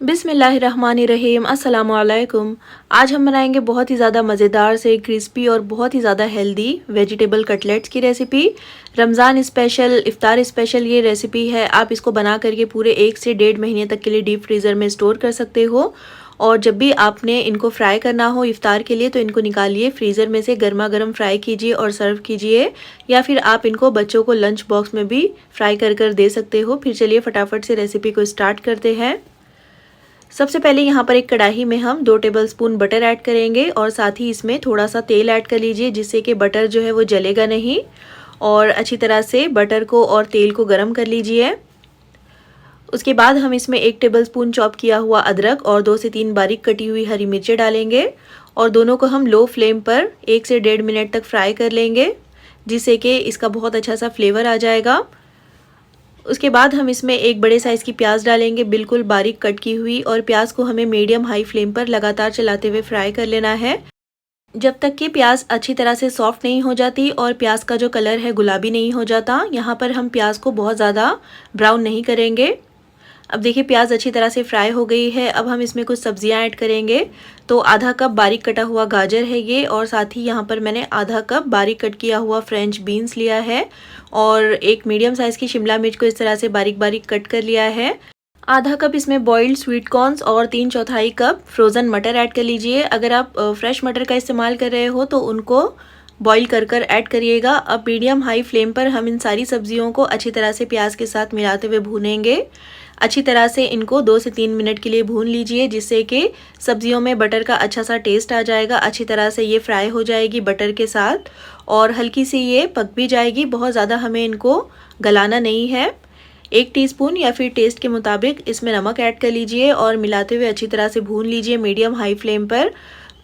बिस्मिल्लाहिर्रहमानिर्रहीम अस्सलाम वालेकुम। आज हम बनाएंगे बहुत ही ज़्यादा मज़ेदार से क्रिस्पी और बहुत ही ज़्यादा हेल्दी वेजिटेबल कटलेट्स की recipe. Ramzan special, iftar special ये रेसिपी है। आप इसको बना करके पूरे 1 से 1.5 महीने तक के लिए डीप फ्रीज़र में स्टोर कर सकते हो। और जब भी आपने इनको फ्राई करना हो इफ़्तार के लिए तो इनको निकालिए फ्रीज़र में से, गर्मा गर्म फ्राई कीजिए और सर्व कीजिए। या फिर आप इनको बच्चों को लंच बॉक्स में भी फ्राई कर दे सकते हो। फिर चलिए फटाफट से रेसिपी को स्टार्ट करते हैं। सबसे पहले यहाँ पर एक कढ़ाई में हम 2 टेबलस्पून बटर ऐड करेंगे और साथ ही इसमें थोड़ा सा तेल ऐड कर लीजिए, जिससे कि बटर जो है वो जलेगा नहीं। और अच्छी तरह से बटर को और तेल को गरम कर लीजिए। उसके बाद हम इसमें 1 टेबलस्पून चॉप किया हुआ अदरक और 2 से 3 बारीक कटी हुई हरी मिर्चें डालेंगे और दोनों को हम लो फ्लेम पर 1 से 1.5 मिनट तक फ्राई कर लेंगे, जिससे कि इसका बहुत अच्छा सा फ्लेवर आ जाएगा। उसके बाद हम इसमें एक बड़े साइज़ की प्याज डालेंगे, बिल्कुल बारीक कट की हुई। और प्याज को हमें मीडियम हाई फ्लेम पर लगातार चलाते हुए फ्राई कर लेना है, जब तक कि प्याज अच्छी तरह से सॉफ्ट नहीं हो जाती और प्याज का जो कलर है गुलाबी नहीं हो जाता। यहाँ पर हम प्याज को बहुत ज़्यादा ब्राउन नहीं करेंगे। अब देखिए प्याज अच्छी तरह से फ्राई हो गई है। अब हम इसमें कुछ सब्जियां ऐड करेंगे। तो आधा कप बारीक कटा हुआ गाजर है ये, और साथ ही यहाँ पर मैंने आधा कप बारीक कट किया हुआ फ्रेंच बीन्स लिया है और एक मीडियम साइज़ की शिमला मिर्च को इस तरह से बारीक बारीक कट कर लिया है। आधा कप इसमें बॉइल्ड स्वीट कॉर्न्स और 3/4 कप फ्रोज़न मटर ऐड कर लीजिए। अगर आप फ्रेश मटर का इस्तेमाल कर रहे हो तो उनको बॉईल कर ऐड करिएगा। अब मीडियम हाई फ्लेम पर हम इन सारी सब्जियों को अच्छी तरह से प्याज के साथ मिलाते हुए भूनेंगे। अच्छी तरह से इनको 2 से 3 मिनट के लिए भून लीजिए, जिससे कि सब्जियों में बटर का अच्छा सा टेस्ट आ जाएगा। अच्छी तरह से ये फ्राई हो जाएगी बटर के साथ और हल्की सी ये पक भी जाएगी। बहुत ज़्यादा हमें इनको गलाना नहीं है। 1 टीस्पून या फिर टेस्ट के मुताबिक इसमें नमक ऐड कर लीजिए और मिलाते हुए अच्छी तरह से भून लीजिए मीडियम हाई फ्लेम पर।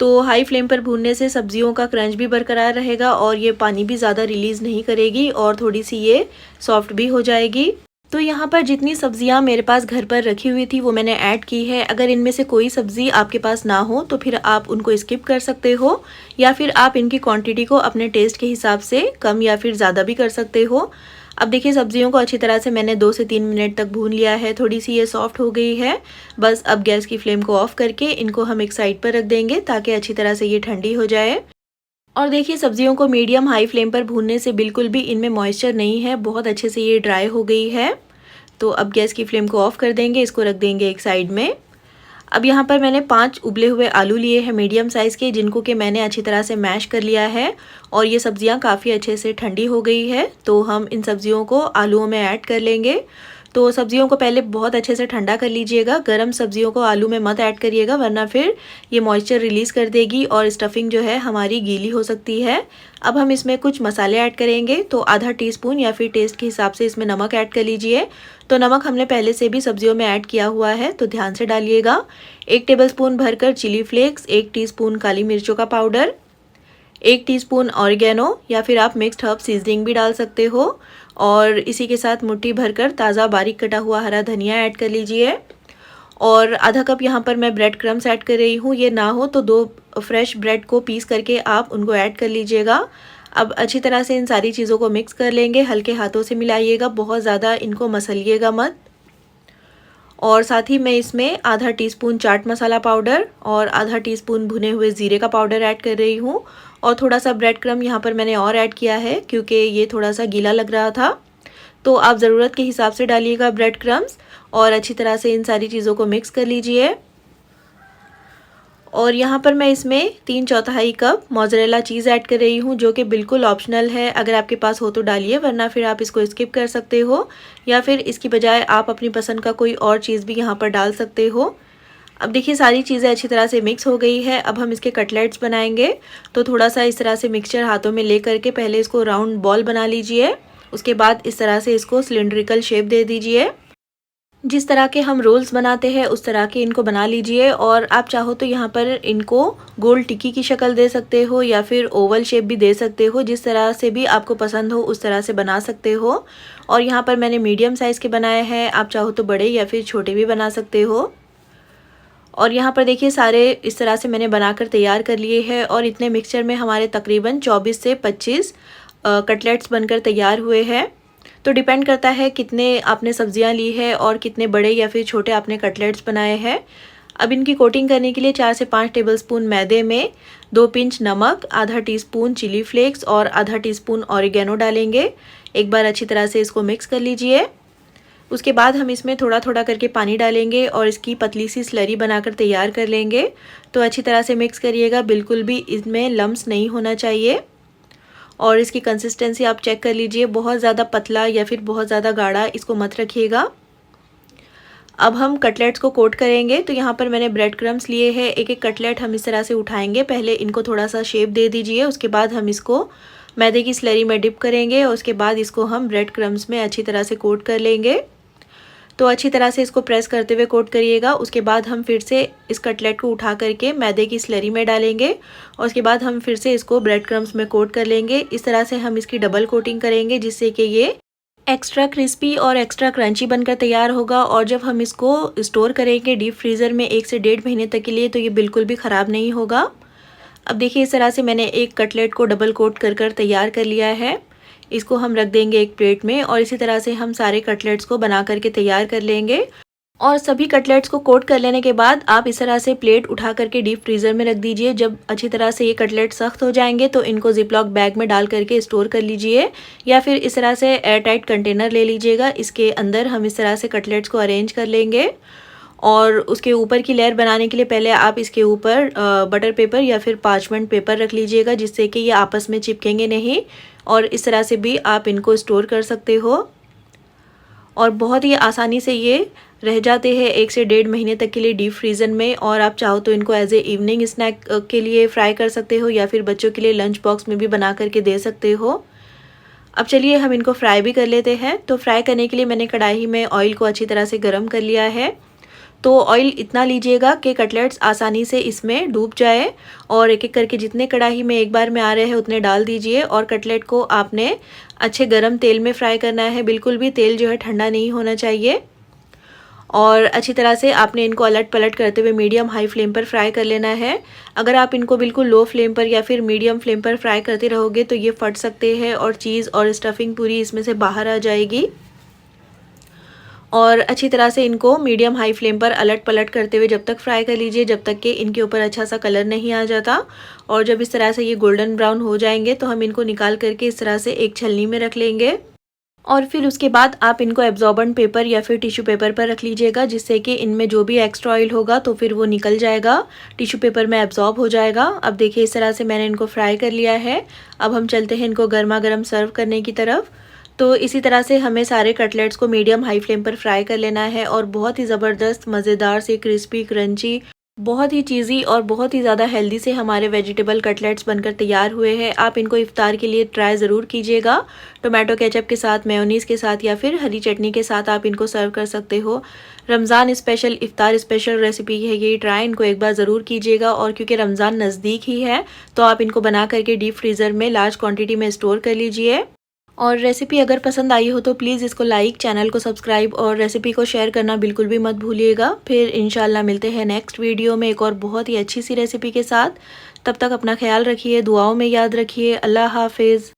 तो हाई फ्लेम पर भूनने से सब्जियों का क्रंच भी बरकरार रहेगा और ये पानी भी ज़्यादा रिलीज़ नहीं करेगी और थोड़ी सी ये सॉफ्ट भी हो जाएगी। तो यहाँ पर जितनी सब्जियाँ मेरे पास घर पर रखी हुई थी वो मैंने ऐड की है। अगर इनमें से कोई सब्ज़ी आपके पास ना हो तो फिर आप उनको स्किप कर सकते हो, या फिर आप इनकी क्वांटिटी को अपने टेस्ट के हिसाब से कम या फिर ज़्यादा भी कर सकते हो। अब देखिए सब्जियों को अच्छी तरह से मैंने 2 से 3 मिनट तक भून लिया है। थोड़ी सी ये सॉफ्ट हो गई है। बस अब गैस की फ्लेम को ऑफ करके इनको हम एक साइड पर रख देंगे ताकि अच्छी तरह से ये ठंडी हो जाए। और देखिए सब्जियों को मीडियम हाई फ्लेम पर भूनने से बिल्कुल भी इनमें मॉइस्चर नहीं है, बहुत अच्छे से ये ड्राई हो गई है। तो अब गैस की फ्लेम को ऑफ कर देंगे, इसको रख देंगे एक साइड में। अब यहाँ पर मैंने 5 उबले हुए आलू लिए हैं मीडियम साइज़ के, जिनको कि मैंने अच्छी तरह से मैश कर लिया है और ये सब्जियाँ काफ़ी अच्छे से ठंडी हो गई है। तो हम इन सब्जियों को आलूओं में ऐड कर लेंगे। तो सब्जियों को पहले बहुत अच्छे से ठंडा कर लीजिएगा। गरम सब्जियों को आलू में मत ऐड करिएगा, वरना फिर ये मॉइस्चर रिलीज़ कर देगी और स्टफिंग जो है हमारी गीली हो सकती है। अब हम इसमें कुछ मसाले ऐड करेंगे। तो आधा टीस्पून या फिर टेस्ट के हिसाब से इसमें नमक ऐड कर लीजिए। तो नमक हमने पहले से भी सब्जियों में ऐड किया हुआ है, तो ध्यान से डालिएगा। 1 टेबलस्पून भरकर चिली फ्लेक्स, 1 टीस्पून काली मिर्चों का पाउडर, 1 टीस्पून ऑरिगेनो या फिर आप मिक्स्ड हर्ब सीजनिंग भी डाल सकते हो, और इसी के साथ मुट्ठी भरकर ताज़ा बारीक कटा हुआ हरा धनिया ऐड कर लीजिए। और आधा कप यहाँ पर मैं ब्रेड क्रम्स ऐड कर रही हूँ। ये ना हो तो 2 फ्रेश ब्रेड को पीस करके आप उनको ऐड कर लीजिएगा। अब अच्छी तरह से इन सारी चीज़ों को मिक्स कर लेंगे, हल्के हाथों से मिलाइएगा, बहुत ज़्यादा इनको मसलिएगा मत। और साथ ही मैं इसमें आधा टीस्पून चाट मसाला पाउडर और आधा टीस्पून भुने हुए ज़ीरे का पाउडर ऐड कर रही हूँ। और थोड़ा सा ब्रेड क्रम्ब यहाँ पर मैंने और ऐड किया है क्योंकि ये थोड़ा सा गीला लग रहा था। तो आप ज़रूरत के हिसाब से डालिएगा ब्रेड क्रम्ब्स और अच्छी तरह से इन सारी चीज़ों को मिक्स कर लीजिए। और यहाँ पर मैं इसमें 3/4 कप मोज़रेला चीज़ ऐड कर रही हूँ, जो कि बिल्कुल ऑप्शनल है। अगर आपके पास हो तो डालिए, वरना फिर आप इसको स्किप कर सकते हो, या फिर इसकी बजाय आप अपनी पसंद का कोई और चीज़ भी यहाँ पर डाल सकते हो। अब देखिए सारी चीज़ें अच्छी तरह से मिक्स हो गई है। अब हम इसके कटलेट्स बनाएंगे। तो थोड़ा सा इस तरह से मिक्सचर हाथों में ले करके पहले इसको राउंड बॉल बना लीजिए। उसके बाद इस तरह से इसको सिलेंड्रिकल शेप दे दीजिए। जिस तरह के हम रोल्स बनाते हैं उस तरह के इनको बना लीजिए। और आप चाहो तो यहाँ पर इनको गोल टिक्की की शक्ल दे सकते हो या फिर ओवल शेप भी दे सकते हो, जिस तरह से भी आपको पसंद हो उस तरह से बना सकते हो। और यहाँ पर मैंने मीडियम साइज़ के बनाए हैं, आप चाहो तो बड़े या फिर छोटे भी बना सकते हो। और यहाँ पर देखिए सारे इस तरह से मैंने बनाकर तैयार कर लिए हैं और इतने मिक्सचर में हमारे तकरीबन 24 से 25 कटलेट्स बनकर तैयार हुए हैं। तो डिपेंड करता है कितने आपने सब्जियां ली है और कितने बड़े या फिर छोटे आपने कटलेट्स बनाए हैं। अब इनकी कोटिंग करने के लिए 4 से 5 टेबलस्पून मैदे में 2 पिंच नमक, आधा टीस्पून चिली फ्लेक्स और आधा टीस्पून ऑरिगेनो डालेंगे। एक बार अच्छी तरह से इसको मिक्स कर लीजिए। उसके बाद हम इसमें थोड़ा थोड़ा करके पानी डालेंगे और इसकी पतली सी स्लरी बनाकर तैयार कर लेंगे। तो अच्छी तरह से मिक्स करिएगा, बिल्कुल भी इसमें लम्स नहीं होना चाहिए। और इसकी कंसिस्टेंसी आप चेक कर लीजिए, बहुत ज़्यादा पतला या फिर बहुत ज़्यादा गाढ़ा इसको मत रखिएगा। अब हम कटलेट्स को कोट करेंगे। तो यहाँ पर मैंने ब्रेड क्रम्स लिए हैं। एक एक कटलेट हम इस तरह से उठाएंगे, पहले इनको थोड़ा सा शेप दे दीजिए। उसके बाद हम इसको मैदे की स्लरी में डिप करेंगे और उसके बाद इसको हम ब्रेड क्रम्स में अच्छी तरह से कोट कर लेंगे। तो अच्छी तरह से इसको प्रेस करते हुए कोट करिएगा। उसके बाद हम फिर से इस कटलेट को उठा करके मैदे की स्लरी में डालेंगे और उसके बाद हम फिर से इसको ब्रेड क्रम्स में कोट कर लेंगे। इस तरह से हम इसकी डबल कोटिंग करेंगे जिससे कि ये एक्स्ट्रा क्रिस्पी और एक्स्ट्रा क्रंची बनकर तैयार होगा। और जब हम इसको स्टोर करेंगे डीप फ्रीज़र में 1 से 1.5 महीने तक के लिए, तो ये बिल्कुल भी ख़राब नहीं होगा। अब देखिए इस तरह से मैंने एक कटलेट को डबल कोट कर तैयार कर लिया है। इसको हम रख देंगे एक प्लेट में और इसी तरह से हम सारे कटलेट्स को बना करके तैयार कर लेंगे। और सभी कटलेट्स को कोट कर लेने के बाद आप इस तरह से प्लेट उठा करके डीप फ्रीज़र में रख दीजिए। जब अच्छी तरह से ये कटलेट सख्त हो जाएंगे तो इनको जिपलॉक बैग में डाल करके स्टोर कर लीजिए, या फिर इस तरह से एयर टाइट कंटेनर ले लीजिएगा। इसके अंदर हम इस तरह से कटलेट्स को अरेंज कर लेंगे और उसके ऊपर की लेयर बनाने के लिए पहले आप इसके ऊपर बटर पेपर या फिर पार्चमेंट पेपर रख लीजिएगा, जिससे कि ये आपस में चिपकेंगे नहीं। और इस तरह से भी आप इनको स्टोर कर सकते हो और बहुत ही आसानी से ये रह जाते हैं 1 से 1.5 महीने तक के लिए डीप फ्रीज़र में। और आप चाहो तो इनको एज ए इवनिंग स्नैक के लिए फ्राई कर सकते हो या फिर बच्चों के लिए लंच बॉक्स में भी बना करके दे सकते हो। अब चलिए हम इनको फ्राई भी कर लेते हैं। तो फ्राई करने के लिए मैंने कढ़ाई में ऑयल को अच्छी तरह से गर्म कर लिया है। तो ऑयल इतना लीजिएगा कि कटलेट्स आसानी से इसमें डूब जाए और एक एक करके जितने कढ़ाई में एक बार में आ रहे हैं उतने डाल दीजिए। और कटलेट को आपने अच्छे गरम तेल में फ्राई करना है, बिल्कुल भी तेल जो है ठंडा नहीं होना चाहिए। और अच्छी तरह से आपने इनको अलट पलट करते हुए मीडियम हाई फ्लेम पर फ्राई कर लेना है। अगर आप इनको बिल्कुल लो फ्लेम पर या फिर मीडियम फ्लेम पर फ्राई करते रहोगे तो ये फट सकते हैं और चीज़ और स्टफिंग पूरी इसमें से बाहर आ जाएगी। और अच्छी तरह से इनको मीडियम हाई फ्लेम पर अलट पलट करते हुए जब तक फ्राई कर लीजिए जब तक कि इनके ऊपर अच्छा सा कलर नहीं आ जाता। और जब इस तरह से ये गोल्डन ब्राउन हो जाएंगे तो हम इनको निकाल करके इस तरह से एक छलनी में रख लेंगे। और फिर उसके बाद आप इनको एब्जॉर्बेंट पेपर या फिर टिश्यू पेपर पर रख लीजिएगा, जिससे कि इनमें जो भी एक्स्ट्रा ऑयल होगा तो फिर वो निकल जाएगा, टिश्यू पेपर में एब्जॉर्ब हो जाएगा। अब देखिए इस तरह से मैंने इनको फ्राई कर लिया है। अब हम चलते हैं इनको गर्मा गर्म सर्व करने की तरफ। तो इसी तरह से हमें सारे कटलेट्स को मीडियम हाई फ्लेम पर फ्राई कर लेना है और बहुत ही ज़बरदस्त मज़ेदार से क्रिस्पी क्रंची, बहुत ही चीज़ी और बहुत ही ज़्यादा हेल्दी से हमारे वेजिटेबल कटलेट्स बनकर तैयार हुए हैं। आप इनको इफ्तार के लिए ट्राई ज़रूर कीजिएगा। टोमेटो केचप के साथ, मेयोनीज़ के साथ या फिर हरी चटनी के साथ आप इनको सर्व कर सकते हो। रमज़ान स्पेशल, इफ्तार स्पेशल रेसिपी है ये, ट्राई इनको एक बार ज़रूर कीजिएगा। और क्योंकि रमज़ान नज़दीक ही है तो आप इनको बना करके डीप फ्रीज़र में लार्ज क्वान्टिटी में स्टोर कर लीजिए। और रेसिपी अगर पसंद आई हो तो प्लीज़ इसको लाइक, चैनल को सब्सक्राइब और रेसिपी को शेयर करना बिल्कुल भी मत भूलिएगा। फिर इंशाल्लाह मिलते हैं नेक्स्ट वीडियो में एक और बहुत ही अच्छी सी रेसिपी के साथ। तब तक अपना ख्याल रखिए, दुआओं में याद रखिए। अल्लाह हाफिज़।